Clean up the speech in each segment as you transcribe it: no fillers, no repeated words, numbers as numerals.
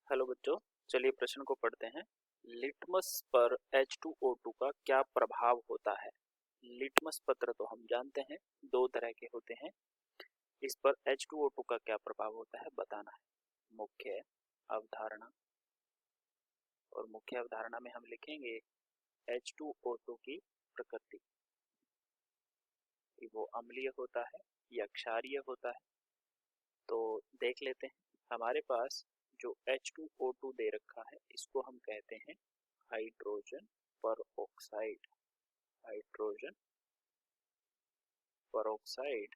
Hello बच्चों, चलिए प्रश्न को पढ़ते हैं। लिटमस पर H2O2 का क्या प्रभाव होता है। लिटमस पत्र तो हम जानते हैं दो तरह के होते हैं। इस पर H2O2 का क्या प्रभाव होता है बताना है। मुख्य अवधारणा, और मुख्य अवधारणा में हम लिखेंगे H2O2 की प्रकृति, कि वो अम्लीय होता है या क्षारीय होता है। तो देख लेते हैं। हमारे पास जो H2O2 दे रखा है इसको हम कहते हैं हाइड्रोजन परऑक्साइड। हाइड्रोजन परऑक्साइड,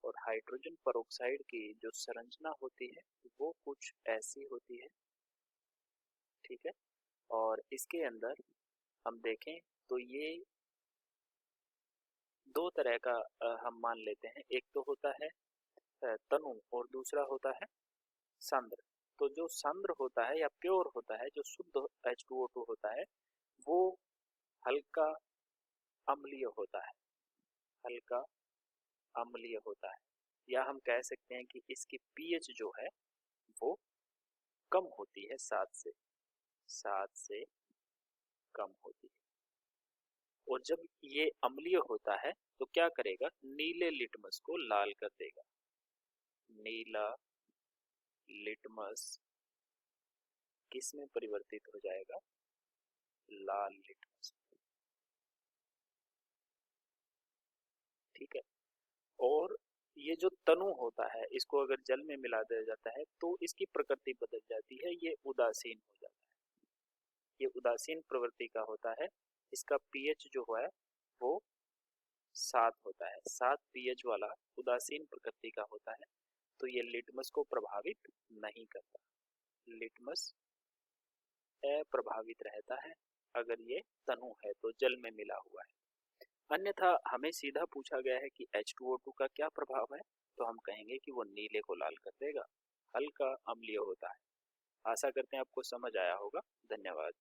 और हाइड्रोजन परऑक्साइड की जो संरचना होती है वो कुछ ऐसी होती है, ठीक है। और इसके अंदर हम देखें तो ये दो तरह का हम मान लेते हैं। एक तो होता है तनु, और दूसरा होता है सांद्र। तो जो सांद्र होता है या प्योर होता है, जो शुद्ध H2O2 होता है, वो हल्का अम्लीय होता है। हल्का अम्लीय होता है, या हम कह सकते हैं कि इसकी पीएच जो है वो कम होती है, 7 से कम होती है। और जब ये अम्लीय होता है तो क्या करेगा, नीले लिटमस को लाल कर देगा। नीला लिटमस किस में परिवर्तित हो जाएगा, लाल लिटमस, ठीक है। और ये जो तनु होता है इसको अगर जल में मिला दिया जाता है तो इसकी प्रकृति बदल जाती है, ये उदासीन हो जाता है। ये उदासीन प्रवृत्ति का होता है। इसका पीएच जो है वो 7 होता है। 7 पीएच वाला उदासीन प्रकृति का होता है। तो ये लिटमस को प्रभावित नहीं करता। लिटमस अप्रभावित रहता है अगर ये तनु है तो, जल में मिला हुआ है। अन्यथा हमें सीधा पूछा गया है कि H2O2 का क्या प्रभाव है, तो हम कहेंगे कि वो नीले को लाल कर देगा, हल्का अम्लीय होता है। आशा करते हैं आपको समझ आया होगा। धन्यवाद।